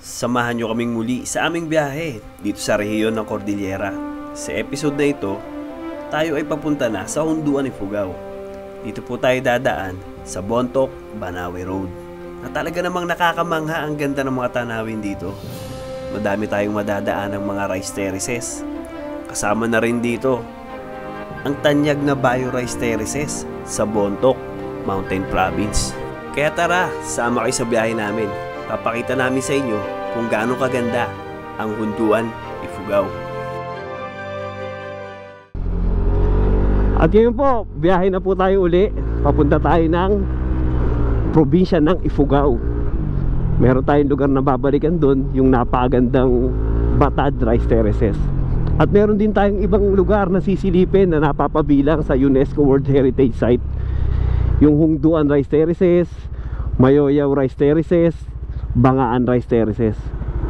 Samahan nyo kaming muli sa aming biyahe dito sa rehiyon ng Cordillera. Sa episode na ito, tayo ay papunta na sa Hunduan, Ifugao. Dito po tayo dadaan sa Bontoc, Banawe Road. Na talaga namang nakakamangha ang ganda ng mga tanawin dito. Madami tayong madadaan ng mga rice terraces. Kasama na rin dito ang tanyag na Bayo Rice Terraces sa Bontoc, Mountain Province. Kaya tara, sama kayo sa biyahe namin. Papakita namin sa inyo kung gaano kaganda ang Hunduan, Ifugao. At ngayon po, biyahe na po tayo uli. Papunta tayo ng probinsya ng Ifugao. Meron tayong lugar na babalikan doon, yung napakagandang Batad Rice Terraces. At meron din tayong ibang lugar na sisilipin na napapabilang sa UNESCO World Heritage Site. Yung Hunduan Rice Terraces, Mayoyaw Rice Terraces, Bangaan Rice Terraces.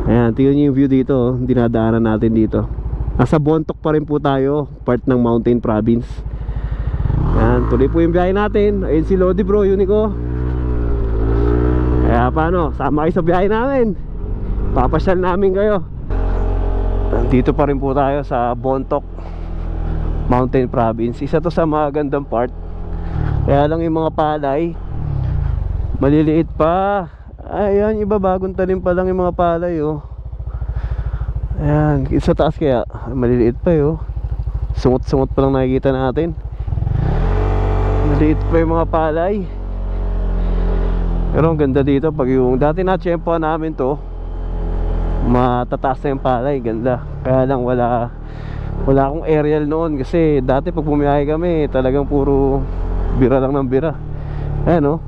Ayan, tingnan nyo yung view dito, dinadaanan natin dito. Nasa Bontoc pa rin po tayo, part ng Mountain Province. Ayan, tuloy po yung biyahe natin. Ayun si Lodi bro, Unico. Kaya paano, sama kayo sa biyahe namin. Papasyal namin kayo. Dito pa rin po tayo sa Bontoc, Mountain Province. Isa to sa magandang part. Kaya lang yung mga palay maliliit pa. Ayan, iba bagong tanim pa lang yung mga palay, oh. Ayan, sa taas kaya maliliit pa, oh. Sungot-sungot pa lang nakikita natin. Maliit pa yung mga palay. Pero ang ganda dito pag yung dati na tiyempo namin to, matataas na yung palay, ganda. Kaya lang wala akong aerial noon kasi dati pag bumiyahe kami talagang puro bira lang ng bira. Ayan,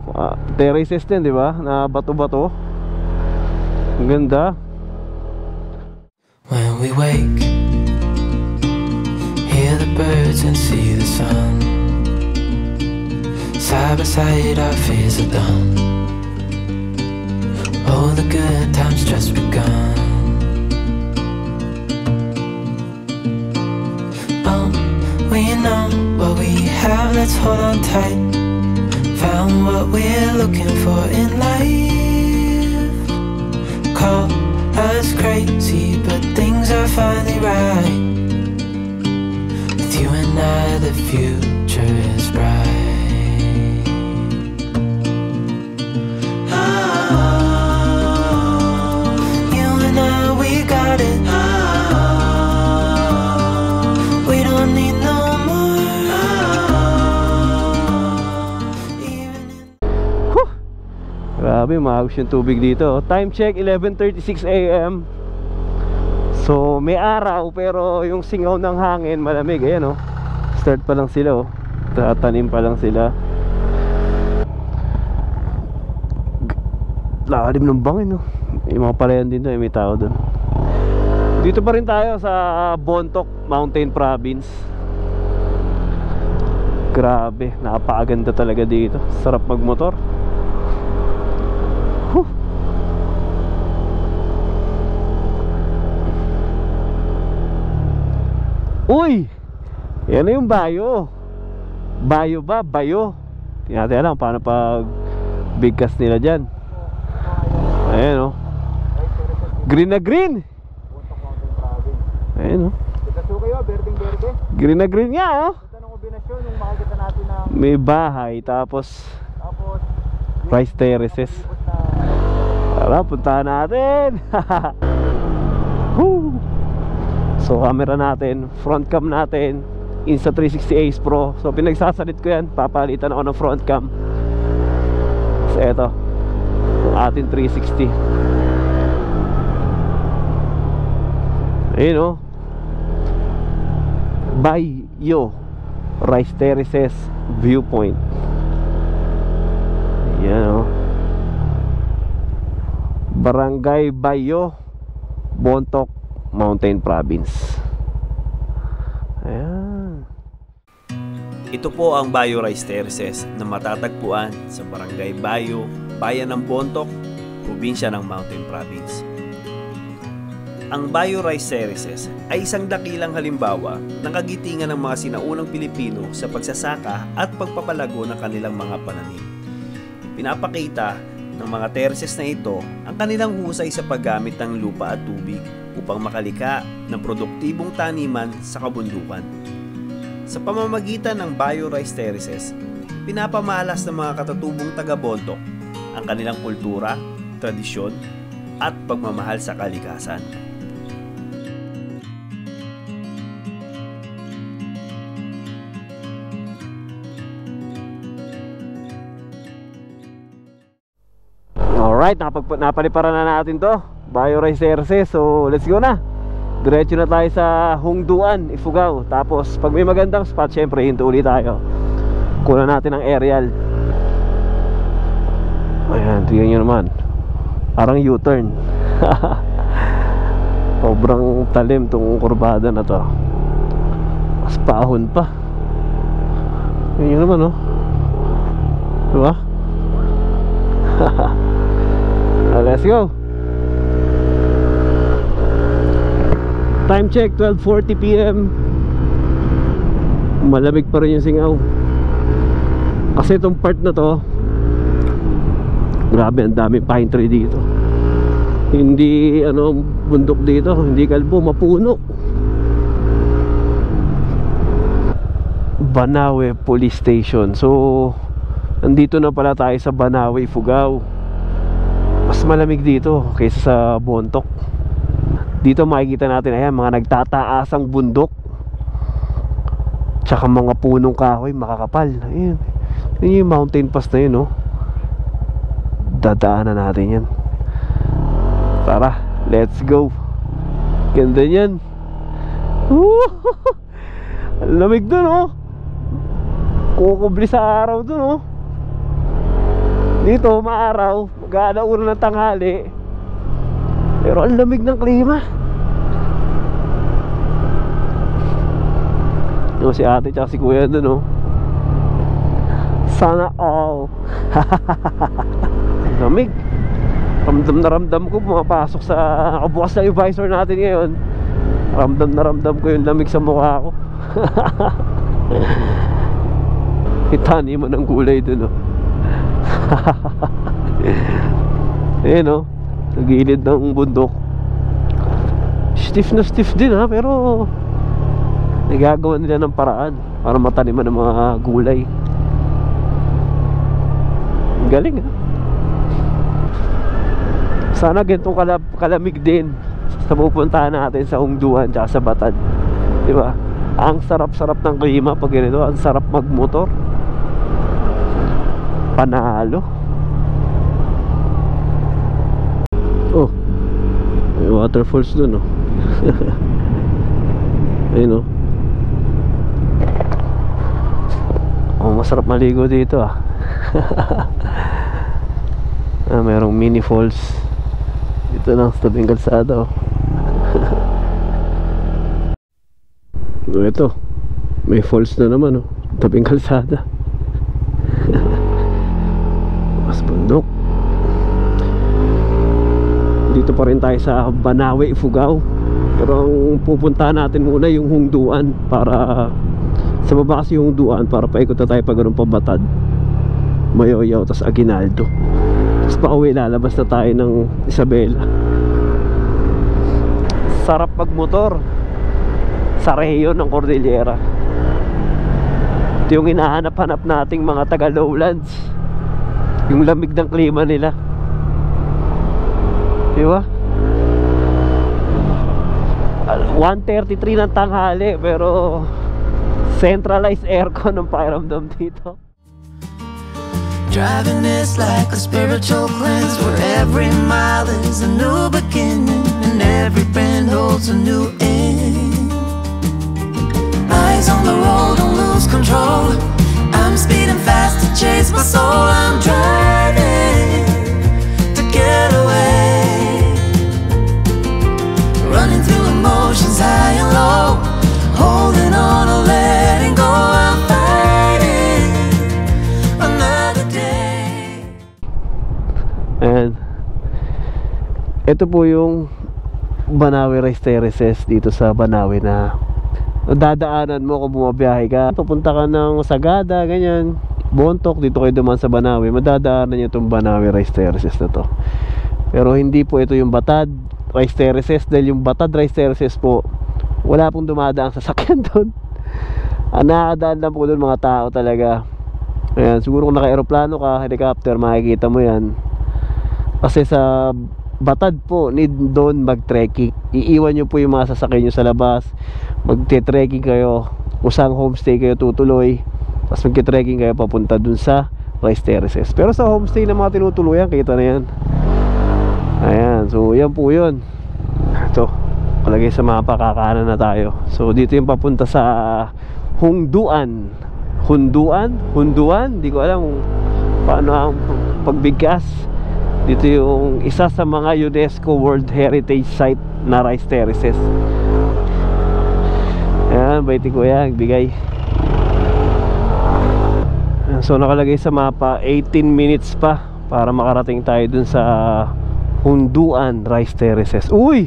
terraces din, di ba? Na bato-bato. Ang ganda. When we wake, hear the birds and see the sun. Side by side our fears are done. Oh, the good times just begun. Oh, we know what we have, let's hold on tight. Found what we're looking for in life. Call us crazy, but things are finally right. With you and I, the future is bright. Oh, you and I, we got it. Oh, we don't need no more. Grabe, maagos yung tubig dito. Time check, 11:36 AM. So, may araw pero yung singaw ng hangin malamig. Ayan, oh. Start pa lang sila, oh. Tatanim pa lang sila. Lalim ng bangin, oh. Yung mga palayan din doon, may tao doon. Dito pa rin tayo sa Bontoc, Mountain Province. Grabe, napakaganda talaga dito. Sarap magmotor. Uy! Yan na yung Bayo. Bayo ba? Bayo. Tingnan natin alam paano pag bigkas nila dyan. Ayan, oh. Green na green. Ayan, oh. Green na green nga, oh. May bahay tapos rice terraces. Tara, puntahan natin. Woo! So camera natin, front cam natin, Insta360 Ace Pro. So pinagsasalit ko yan, papalitan ako ng front cam. So eto, yung ating 360. Ayun, oh. Bayo Rice Terraces Viewpoint. Ayan, oh. Barangay Bayo, Bontoc, Mountain Province. Ayan. Ito po ang Bayo Rice Terraces na matatagpuan sa Barangay Bayo, Bayan ng Bontoc, Probinsya ng Mountain Province. Ang Bayo Rice Terraces ay isang dakilang halimbawa ng kagitingan ng mga sinaunang Pilipino sa pagsasaka at pagpapalago ng kanilang mga pananim. Pinapakita ng mga terraces na ito ang kanilang husay sa paggamit ng lupa at tubig upang makalika ng produktibong taniman sa kabundukan. Sa pamamagitan ng bio-rice terraces, pinapamalas ng mga katatubong taga-Bontoc ang kanilang kultura, tradisyon, at pagmamahal sa kalikasan. Alright, napaliparan na natin to bio-rice terraces. So let's go na. Diretso na tayo sa Hongduan, Ifugao. Tapos pag may magandang spot, syempre hinto ulit tayo. Kunan natin ang aerial. Ayan, tingnan nyo naman. Parang U-turn. Sobrang talim tong kurbada na to. Mas paahon pa. Tingnan nyo naman, oh. Diba? Let's go. Time check, 12:40 PM. Malamig pa rin yung singaw. Kasi itong part na to, grabe, ang daming pine tree dito. Hindi bundok dito, hindi kalbo, mapuno. Banawe Police Station. So nandito na pala tayo sa Banawe, Ifugao. Mas malamig dito kaysa sa Bontoc. Dito makikita natin, ayan, mga nagtataasang bundok, tsaka mga punong kahoy makakapal. Ayan, yun yung mountain pass na yun, oh. Dadaanan natin yan. Tara, let's go. Ganda yan. Ang lamig dun, oh. Kukubli sa araw dun, oh. Dito maaraw, mag-aalauna ng tanghali, pero ang lamig ng klima. Yung si ate tsaka si kuya dun, oh. Sana all. Lamig. Ramdam na ramdam ko pumapasok sa bukas na yung visor natin ngayon. Ramdam na ramdam ko yung lamig sa mukha ko. Itani mo ng gulay dun, oh. Ayan, oh, sa gilid ng bundok. Stiff na stiff din, ha, pero nagagawa nila ng paraan para mataniman ng mga gulay. Galing, ha. Sana ganitong kalamig din sa pupuntahan natin sa Hongduan tsaka sa Batad, diba? Ang sarap-sarap ng klima pag ganito. Ang sarap magmotor. Panalo. Oh, may waterfalls dun, oh. Ayun, oh. Oh, masarap maligo dito, ah. Mayroong mini falls dito lang sa tabing kalsada, oh. Ito, may falls na naman, oh. Tabing kalsada. Mas bundok. Dito pa rin tayo sa Banawe, Ifugao. Pero ang pupuntahan natin muna yung Hongduan, para sa baba kasi yung Hongduan, para paikot na tayo pa ganun pa Batad, Mayoyaw, tas Aguinaldo. Tapos pauwi, lalabas na tayo ng Isabela. Sarap magmotor sa rehiyon ng Cordillera. Ito yung hinahanap-hanap nating mga taga lowlands, yung lamig ng klima nila, diba? 1:33 ng tanghali, pero centralized aircon ang pakiramdam dito. Driving is like a spiritual cleanse, where every mile is a new beginning and every bend holds a new end. Eyes on the road, don't lose control. I'm speeding fast to chase my soul. I'm driving to get away, running through emotions high and low, holding on or letting go. I'm fighting another day. And ito po yung Banawe Rice Terraces dito sa Banawe na dadaanan mo kung bumabiyahe ka. Pupunta ka ng Sagada, ganyan. Bontoc, dito kayo dumaan sa Banawe, madadaanan nyo itong Banawe Rice Terraces na to. Pero hindi po ito yung Batad Rice Terraces, dahil yung Batad Rice Terraces po, wala pong dumadaang sasakyan doon. Nakadaan lang po doon mga tao talaga. Ayan, siguro kung naka-aeroplano ka, helicopter, makikita mo yan. Kasi sa Batad po, need doon mag-trekking. Iiwan nyo po yung mga sasakyan nyo sa labas, magte-trekking kayo, usang homestay kayo tutuloy, tapos magte-trekking kayo papunta dun sa Rice Terraces. Pero sa homestay na mga tinutuluyan, kita na yan. Ayan, so yan po yun. Ito, palagay sa mapa, kakanan na tayo. So dito yung papunta sa Hunduan. Hunduan? Di ko alam kung paano ang pagbigkas. Dito yung isa sa mga UNESCO World Heritage Site na Rice Terraces. Ayan, baiti ko yan, bigay. So nakalagay sa mapa 18 minutes pa para makarating tayo dun sa Hunduan Rice Terraces. Uy!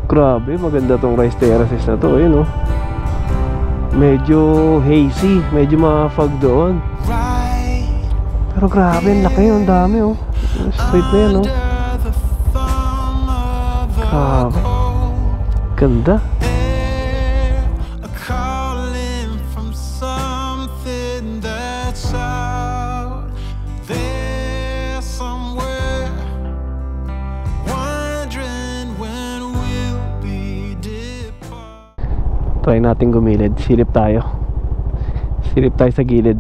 Grabe, maganda tong Rice Terraces na to. Ayun, oh. Medyo hazy, medyo ma-fog doon. Pero grabe, ang laki, ang dami, oh. Street na yan, oh. Grabe. Ganda. Try natin gumilid. Silip tayo. Silip tayo sa gilid.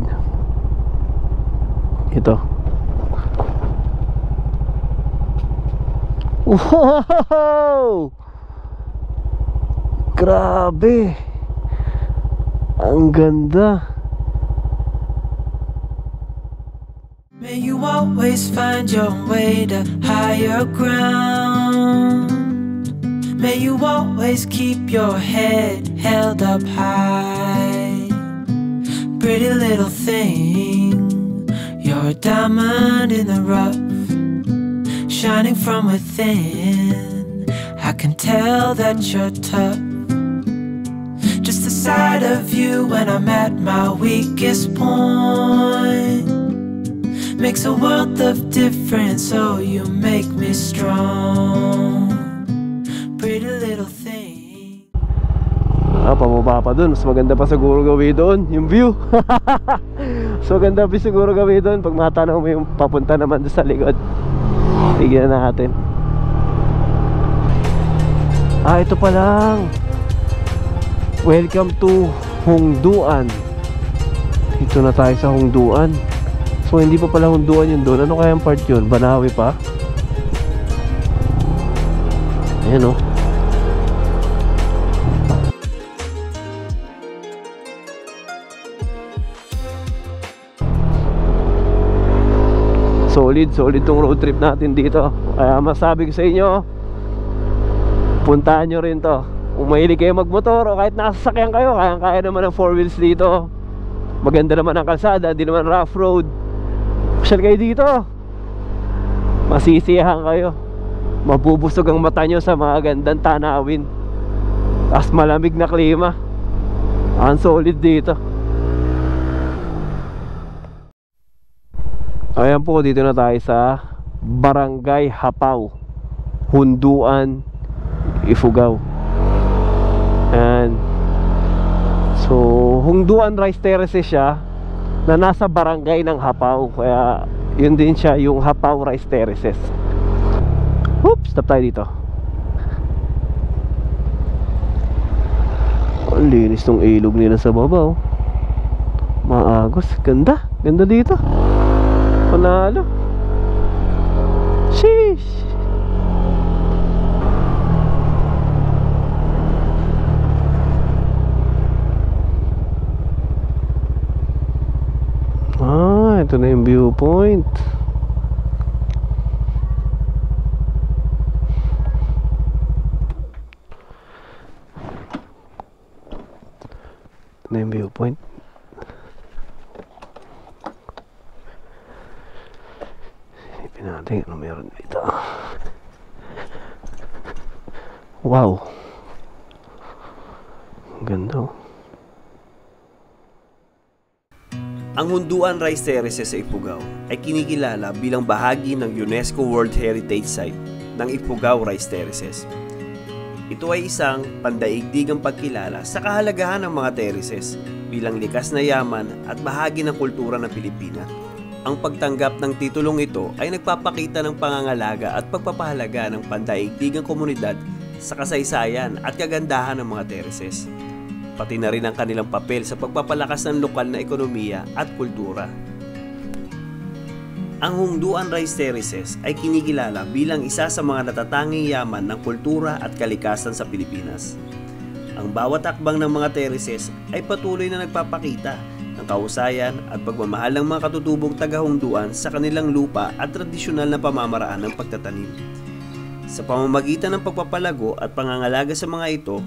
Ito. Wow! Grabe! Ang ganda! May you always find your way to higher ground. May you always keep your head held up high. Pretty little thing, you're a diamond in the rough, shining from within. I can tell that you're tough. Just the sight of you when I'm at my weakest point makes a world of difference, oh you make me strong. Pretty little thing. Pababa pa dun. Mas maganda pa siguro gawin doon yung view. So maganda pa siguro gawin doon pag matanaw mo yung papunta naman doon sa likod. Tignan natin. Ito pa lang. Welcome to Hunduan. Dito na tayo sa Hunduan. So hindi pa pala Hunduan yun doon. Ano kaya ang part yun? Banawe pa? Ayan, oh. Solid tong road trip natin dito. Kaya masabi ko sa inyo, puntahan nyo rin to. Kung mahilig kayo magmotor o kahit nakasasakyan kayo, kaya naman ng 4 wheels dito. Maganda naman ang kalsada, hindi naman rough road. Pasyal kayo dito, masisiyahan kayo. Mabubusog ang mata nyo sa mga gandang tanawin. Tapos malamig na klima. Ang solid dito. Ayan po, dito na tayo sa Barangay Hapaw, Hunduan, Ifugao. Ayan. So Hunduan Rice Terraces siya na nasa barangay ng Hapaw. Kaya yun din siya, yung Hapaw Rice Terraces. Oops, stop tayo dito. Ang linis ng ilog nila sa baba, oh. Maagos, ganda. Ganda dito. Panalo. Sheesh. Ito na yung viewpoint. Ito na yung viewpoint. Isipin natin ano meron dito. Wow, ang ganda, oh. Ang Hunduan Rice Terraces sa Ifugao ay kinikilala bilang bahagi ng UNESCO World Heritage Site ng Ifugao Rice Terraces. Ito ay isang pandaigdigang pagkilala sa kahalagahan ng mga terraces bilang likas na yaman at bahagi ng kultura ng Pilipinas. Ang pagtanggap ng titulong ito ay nagpapakita ng pangangalaga at pagpapahalaga ng pandaigdigang komunidad sa kasaysayan at kagandahan ng mga terraces, pati na rin ang kanilang papel sa pagpapalakas ng lokal na ekonomiya at kultura. Ang Hunduan Rice Terraces ay kinikilala bilang isa sa mga natatanging yaman ng kultura at kalikasan sa Pilipinas. Ang bawat hakbang ng mga terraces ay patuloy na nagpapakita ng kahusayan at pagmamahal ng mga katutubong taga-Hunduan sa kanilang lupa at tradisyonal na pamamaraan ng pagtatanim. Sa pamamagitan ng pagpapalago at pangangalaga sa mga ito,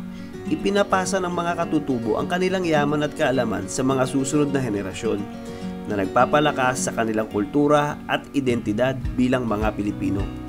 ipinapasa ng mga katutubo ang kanilang yaman at kaalaman sa mga susunod na henerasyon na nagpapalakas sa kanilang kultura at identidad bilang mga Pilipino.